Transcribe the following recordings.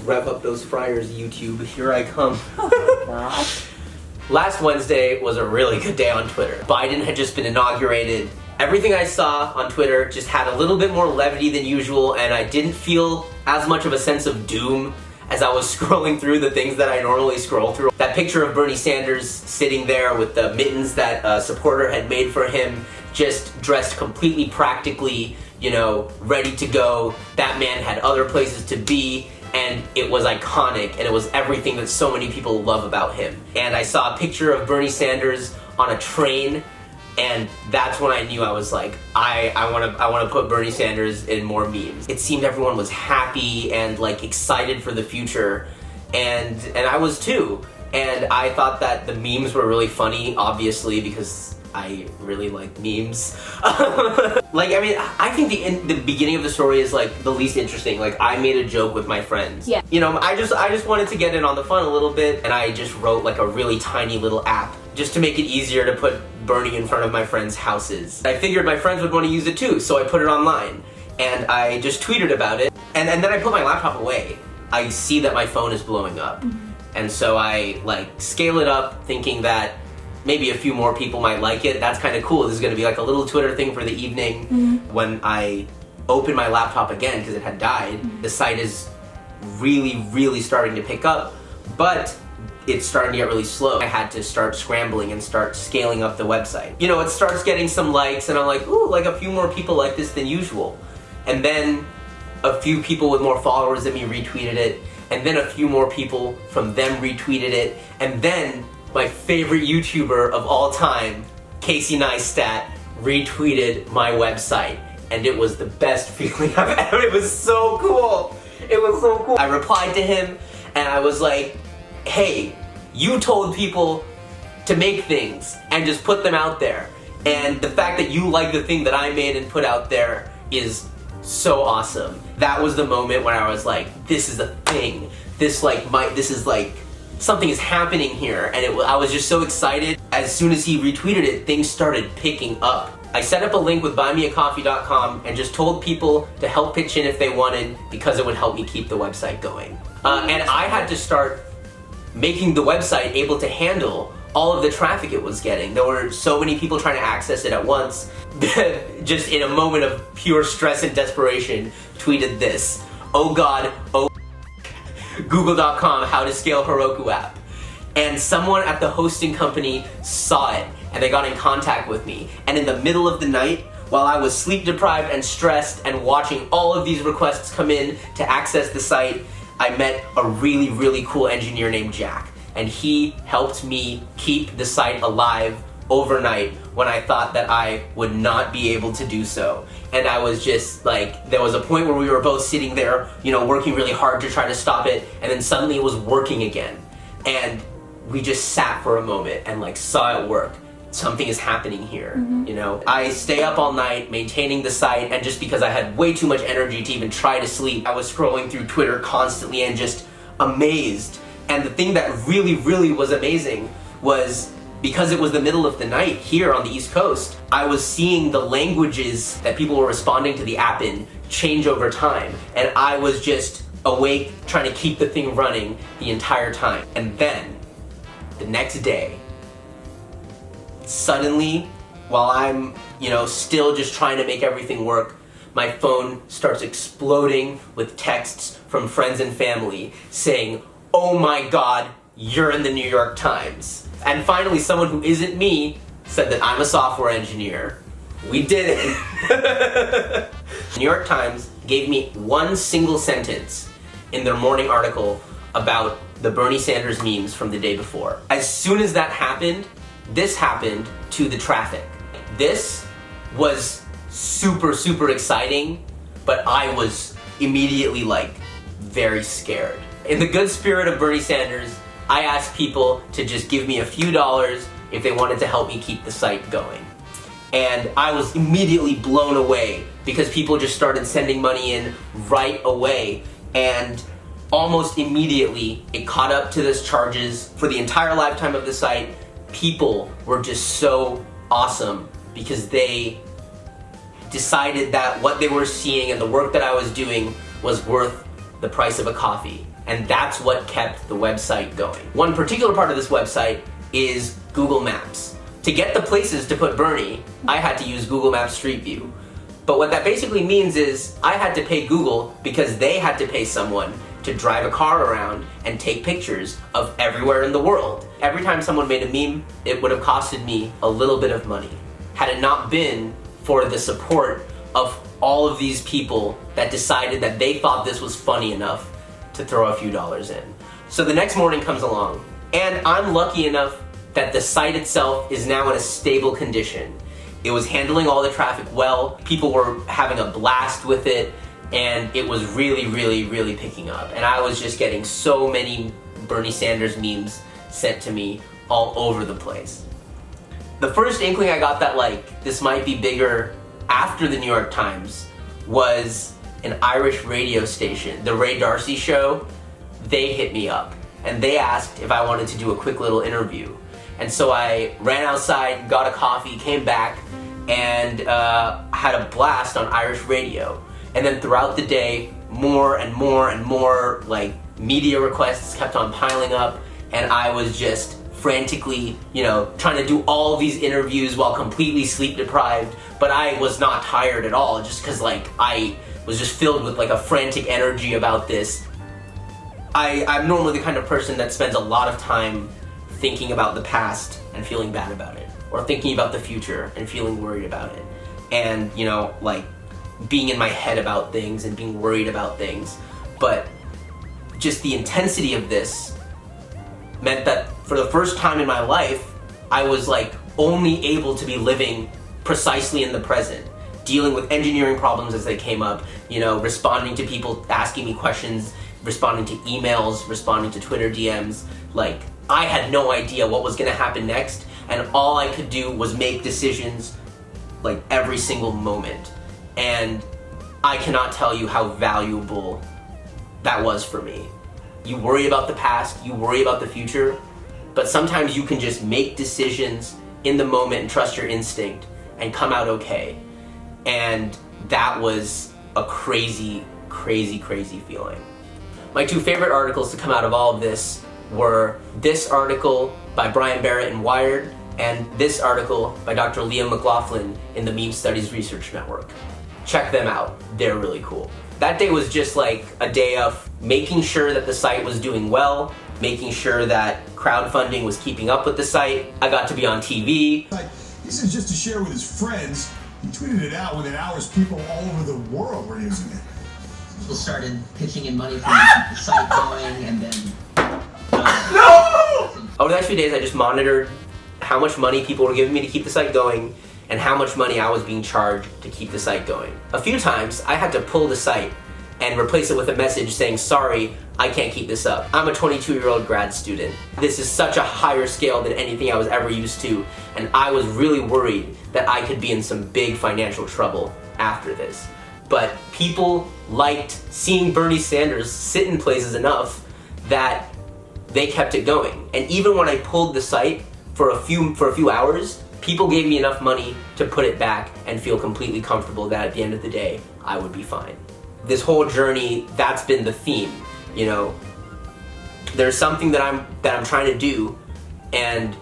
rev up those fryers, YouTube. Here I come. Oh my gosh. Last Wednesday was a really good day on Twitter. Biden had just been inaugurated. Everything I saw on Twitter just had a little bit more levity than usual, and I didn't feel as much of a sense of doom as I was scrolling through the things that I normally scroll through. That picture of Bernie Sanders sitting there with the mittens that a supporter had made for him, just dressed completely practically, you know, ready to go. That man had other places to be, and it was iconic, and it was everything that so many people love about him. And I saw a picture of Bernie Sanders on a train, and that's when I knew I was like, I want to put Bernie Sanders in more memes. It seemed everyone was happy and like excited for the future, and I was too. And I thought that the memes were really funny, obviously, because I really like memes. Like, I mean, I think the beginning of the story is like the least interesting. Like, I made a joke with my friends. Yeah. You know, I just wanted to get in on the fun a little bit, and I just wrote like a really tiny little app just to make it easier to put Bernie in front of my friends' houses. I figured my friends would want to use it too, so I put it online, and I just tweeted about it, and then I put my laptop away. I see that my phone is blowing up, and so I like scale it up, thinking that maybe a few more people might like it. That's kind of cool. This is going to be like a little Twitter thing for the evening. When I open my laptop again, because it had died, the site is really starting to pick up, but it's starting to get really slow. I had to start scrambling and start scaling up the website. You know, it starts getting some likes, and I'm like, ooh, like a few more people like this than usual. And then a few people with more followers than me retweeted it, and then a few more people from them retweeted it, and then my favorite YouTuber of all time, Casey Neistat, retweeted my website, and it was the best feeling I've ever. It was so cool. It was so cool. I replied to him, and I was like, hey, you told people to make things and just put them out there, and the fact that you like the thing that I made and put out there is so awesome. That was the moment when I was like, this is a thing. This is like something is happening here, and I was just so excited. As soon as he retweeted it, things started picking up. I set up a link with buymeacoffee.com and just told people to help pitch in if they wanted, because it would help me keep the website going. And I had to start making the website able to handle all of the traffic it was getting. There were so many people trying to access it at once. Just in a moment of pure stress and desperation, tweeted this: oh God, oh Google.com, how to scale Heroku app. And someone at the hosting company saw it, and they got in contact with me. And in the middle of the night, while I was sleep deprived and stressed and watching all of these requests come in to access the site, I met a really cool engineer named Jack. And he helped me keep the site alive overnight when I thought that I would not be able to do so. And I was just like, there was a point where we were both sitting there, you know, working really hard to try to stop it, and then suddenly it was working again. And we just sat for a moment and like saw it work. Something is happening here, you know? I stay up all night maintaining the site, and just because I had way too much energy to even try to sleep, I was scrolling through Twitter constantly and just amazed. And the thing that really was amazing was, because it was the middle of the night here on the East Coast, I was seeing the languages that people were responding to the app in change over time. And I was just awake trying to keep the thing running the entire time. And then, the next day, suddenly, while I'm, you know, still just trying to make everything work, my phone starts exploding with texts from friends and family saying, oh my God, you're in the New York Times. And finally, someone who isn't me said that I'm a software engineer. We did it. The New York Times gave me one single sentence in their morning article about the Bernie Sanders memes from the day before. As soon as that happened, this happened to the traffic. This was super exciting, but I was immediately like very scared. In the good spirit of Bernie Sanders, I asked people to just give me a few dollars if they wanted to help me keep the site going. And I was immediately blown away because people just started sending money in right away, and almost immediately it caught up to those charges for the entire lifetime of the site. People were just so awesome because they decided that what they were seeing and the work that I was doing was worth the price of a coffee. And that's what kept the website going. One particular part of this website is Google Maps. To get the places to put Bernie, I had to use Google Maps Street View. But what that basically means is I had to pay Google because they had to pay someone to drive a car around and take pictures of everywhere in the world. Every time someone made a meme, it would have costed me a little bit of money. Had it not been for the support of all of these people that decided that they thought this was funny enough to throw a few dollars in. So the next morning comes along, and I'm lucky enough that the site itself is now in a stable condition. It was handling all the traffic well, people were having a blast with it, and it was really, really, really picking up. And I was just getting so many Bernie Sanders memes sent to me all over the place. The first inkling I got that like this might be bigger after the New York Times was an Irish radio station, the Ray Darcy Show. They hit me up and they asked if I wanted to do a quick little interview. And so I ran outside, got a coffee, came back, and had a blast on Irish radio. And then throughout the day, more and more and more like media requests kept on piling up, and I was just frantically, trying to do all these interviews while completely sleep deprived, but I was not tired at all, just because I was just filled with a frantic energy about this. I'm normally the kind of person that spends a lot of time thinking about the past and feeling bad about it, or thinking about the future and feeling worried about it, and being in my head about things and being worried about things. But just the intensity of this meant that for the first time in my life, I was only able to be living precisely in the present, dealing with engineering problems as they came up, responding to people asking me questions, responding to emails, responding to Twitter DMs. I had no idea what was gonna happen next, and all I could do was make decisions every single moment. And I cannot tell you how valuable that was for me. You worry about the past, you worry about the future, but sometimes you can just make decisions in the moment and trust your instinct and come out okay. And that was a crazy, crazy, crazy feeling. My two favorite articles to come out of all of this were this article by Brian Barrett in Wired and this article by Dr. Liam McLaughlin in the Meme Studies Research Network. Check them out, they're really cool. That day was just a day of making sure that the site was doing well, making sure that crowdfunding was keeping up with the site. I got to be on TV. This is just to share with his friends. He tweeted it out within hours. People all over the world were using it. People started pitching in money for the site going, and then... No! Over the next few days, I just monitored how much money people were giving me to keep the site going and how much money I was being charged to keep the site going. A few times, I had to pull the site and replace it with a message saying, sorry, I can't keep this up. I'm a 22-year-old grad student. This is such a higher scale than anything I was ever used to, and I was really worried that I could be in some big financial trouble after this. But people liked seeing Bernie Sanders sit in places enough that they kept it going. And even when I pulled the site for a few hours, people gave me enough money to put it back and feel completely comfortable that at the end of the day, I would be fine. This whole journey, that's been the theme. There's something that I'm trying to do, and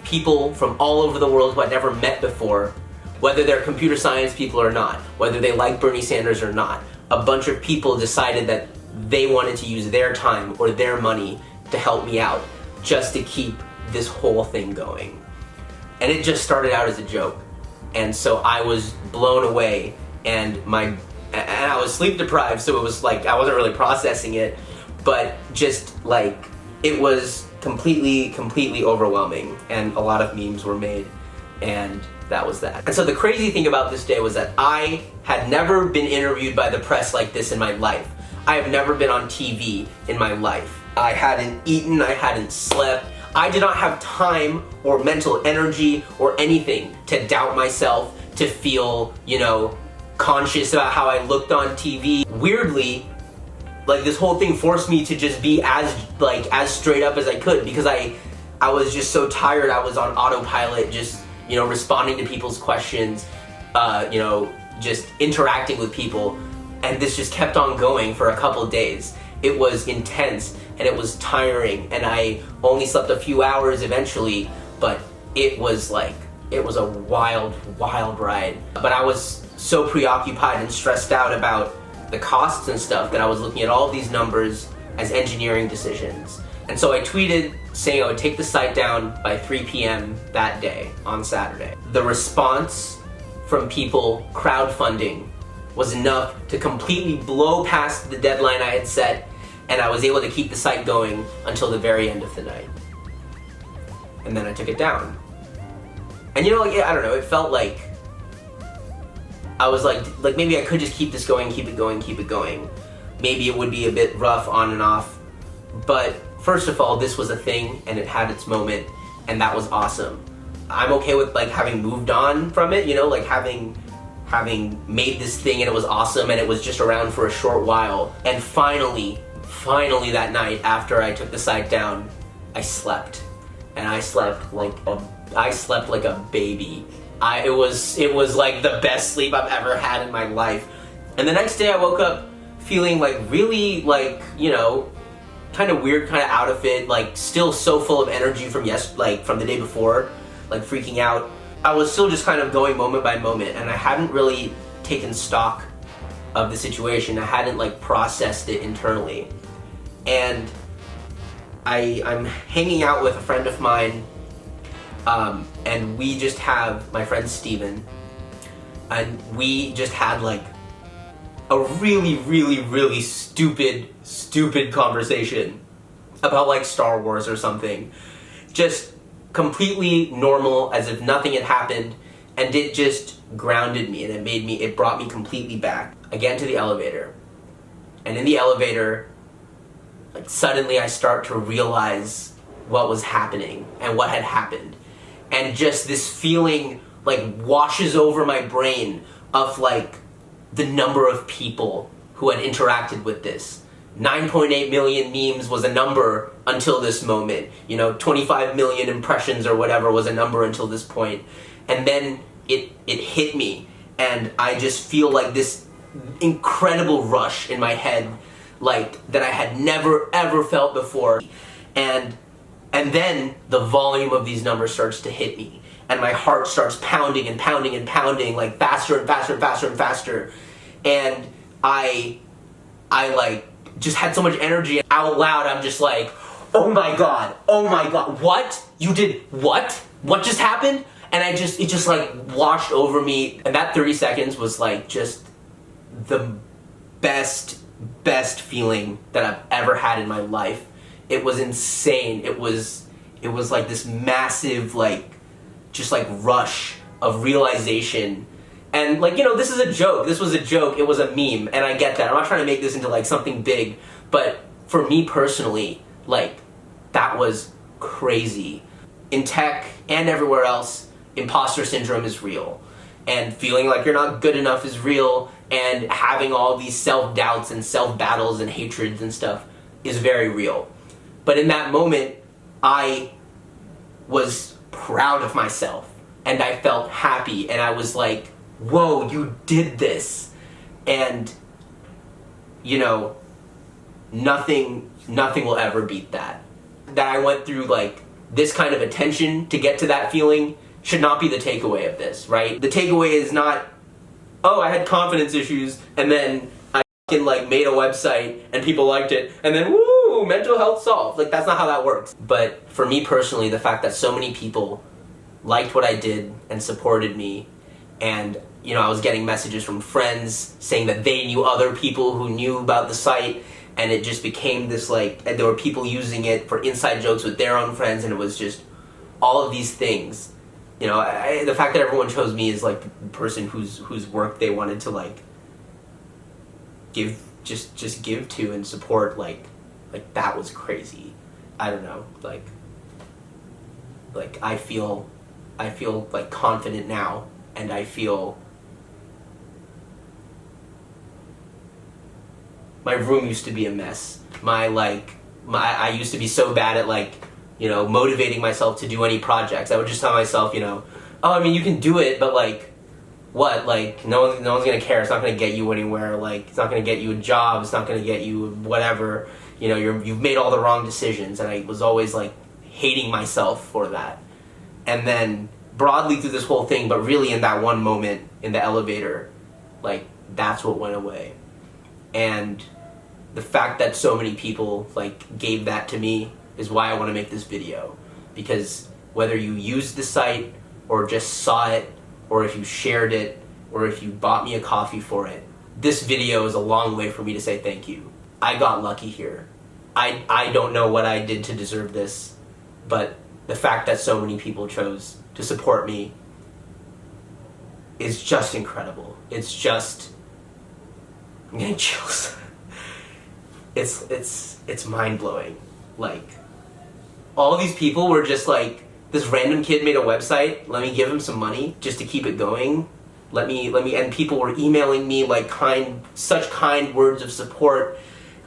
people from all over the world who I'd never met before, whether they're computer science people or not, whether they like Bernie Sanders or not, a bunch of people decided that they wanted to use their time or their money to help me out, just to keep this whole thing going. And it just started out as a joke. And so I was blown away, and I was sleep deprived, so it was I wasn't really processing it, but just it was completely overwhelming, and a lot of memes were made, and that was that. And so the crazy thing about this day was that I had never been interviewed by the press like this in my life. I have never been on TV in my life. I hadn't eaten, I hadn't slept. I did not have time or mental energy or anything to doubt myself, to feel, conscious about how I looked on TV. Weirdly, this whole thing forced me to just be as straight up as I could, because I was just so tired. I was on autopilot, just, responding to people's questions, just interacting with people. And this just kept on going for a couple days. It was intense and it was tiring, and I only slept a few hours eventually, but it was a wild, wild ride. But I was so preoccupied and stressed out about the costs and stuff that I was looking at all these numbers as engineering decisions. And so I tweeted saying I would take the site down by 3 p.m. that day on Saturday. The response from people crowdfunding was enough to completely blow past the deadline I had set, and I was able to keep the site going until the very end of the night. And then I took it down. And I don't know, it felt like I was like maybe I could just keep this going, keep it going. Maybe it would be a bit rough on and off, but first of all, this was a thing and it had its moment, and that was awesome. I'm okay with having moved on from it, having made this thing and it was awesome and it was just around for a short while. And finally that night after I took the site down, I slept. And I slept like a baby. It was like the best sleep I've ever had in my life. And the next day I woke up feeling really kind of weird, kind of out of it, still so full of energy from the day before, freaking out. I was still just kind of going moment by moment, and I hadn't really taken stock of the situation. I hadn't processed it internally. And I'm hanging out with a friend of mine, and we just have my friend Steven, and we just had a really, really, really stupid conversation about Star Wars or something. Just completely normal, as if nothing had happened, and it just grounded me, and it brought me completely back. I get into the elevator, and in the elevator, suddenly I start to realize what was happening and what had happened. And just this feeling washes over my brain of the number of people who had interacted with this. 9.8 million memes was a number until this moment. 25 million impressions or whatever was a number until this point. And then it hit me, and I just feel this incredible rush in my head that I had never ever felt before. And then the volume of these numbers starts to hit me, and my heart starts pounding and pounding and pounding faster and faster and faster and faster. And I just had so much energy. Out loud, I'm just oh my god, what? You did what? What just happened? And it just washed over me. And that 30 seconds was just the best feeling that I've ever had in my life. It was insane. It was this massive rush of realization. And this is a joke. This was a joke. It was a meme, and I get that. I'm not trying to make this into something big, but for me personally, that was crazy. In tech and everywhere else, imposter syndrome is real, and feeling you're not good enough is real, and having all these self-doubts and self-battles and hatreds and stuff is very real. But in that moment, I was proud of myself, and I felt happy, and I was whoa, you did this. And nothing will ever beat that. That I went through this kind of attention to get to that feeling should not be the takeaway of this, right? The takeaway is not, oh, I had confidence issues, and then I made a website and people liked it, and then woo, mental health solved. That's not how that works. But for me personally, the fact that so many people liked what I did and supported me, and I was getting messages from friends saying that they knew other people who knew about the site, and it just became this and there were people using it for inside jokes with their own friends, and it was just all of these things. The fact that everyone chose me as the person whose work they wanted to give to and support, that was crazy. I don't know, I feel confident now, and I feel my room used to be a mess. I used to be so bad at motivating myself to do any projects. I would just tell myself, oh, I mean, you can do it, but what? Like, no one's gonna care. It's not gonna get you anywhere. Like, it's not gonna get you a job. It's not gonna get you whatever. You know, you've made all the wrong decisions. And I was always like hating myself for that. And then broadly through this whole thing, but really in that one moment in the elevator, like, that's what went away. And the fact that so many people like gave that to me is why I want to make this video. Because whether you used the site or just saw it, or if you shared it, or if you bought me a coffee for it, this video is a long way for me to say thank you. I got lucky here. I don't know what I did to deserve this, but the fact that so many people chose to support me is just incredible. It's just, I'm getting chills. It's mind-blowing. Like, all these people were just like, this random kid made a website, let me give him some money just to keep it going. Let me, and people were emailing me like such kind words of support.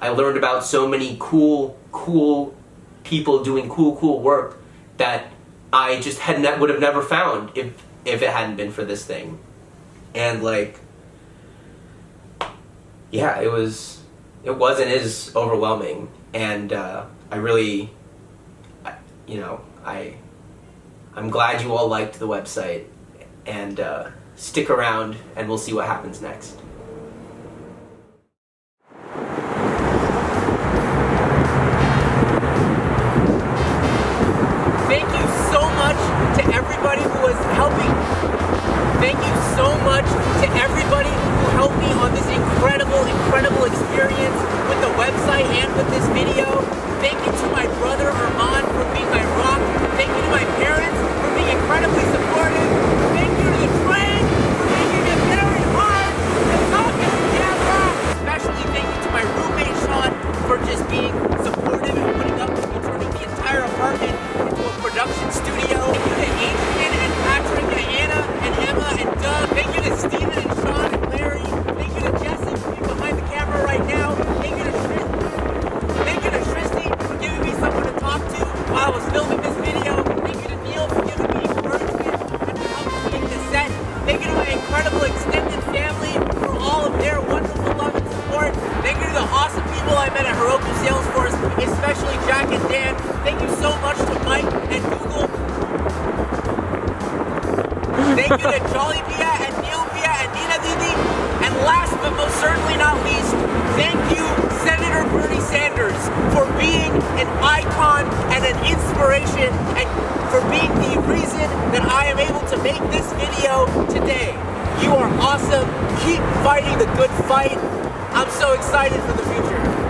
I learned about so many cool people doing cool work that I just would have never found if it hadn't been for this thing. And like, yeah, it was and is overwhelming. And I'm glad you all liked the website, and stick around and we'll see what happens next. Thank you so much to everybody who was helping. Thank you so much to everybody who helped me on this incredible experience with the website and with this video. Thank you to my brother Arman for being my rock. Thank you to my parents for being incredibly supportive. Thank you to the train for making it very hard to talk to the camera. Especially thank you to my roommate Sean for just being supportive and putting up with me turning the entire apartment into a production studio. Thank you to Adrian and Patrick and Anna and Emma and Doug. Thank you to Steven and Sean and Larry. Thank you to Jesse for being behind the camera right now. Thank you to Srishti for giving me someone to talk to while I was filming this video. Thank you to Neal for giving me encouragement and for helping me make this set. Thank you to my incredible extended family for all of their wonderful love and support. Thank you to the awesome people I met at Heroku Salesforce, especially Jack and Dan. Thank you so much to Mike and Google. Thank you to Jolly Bia and Neal Bia and Nina Didi. And last but most certainly not least, thank you, Senator Bernie Sanders, for being an icon and an inspiration, and for being the reason that I am able to make this video today. You are awesome. Keep fighting the good fight. I'm so excited for the future.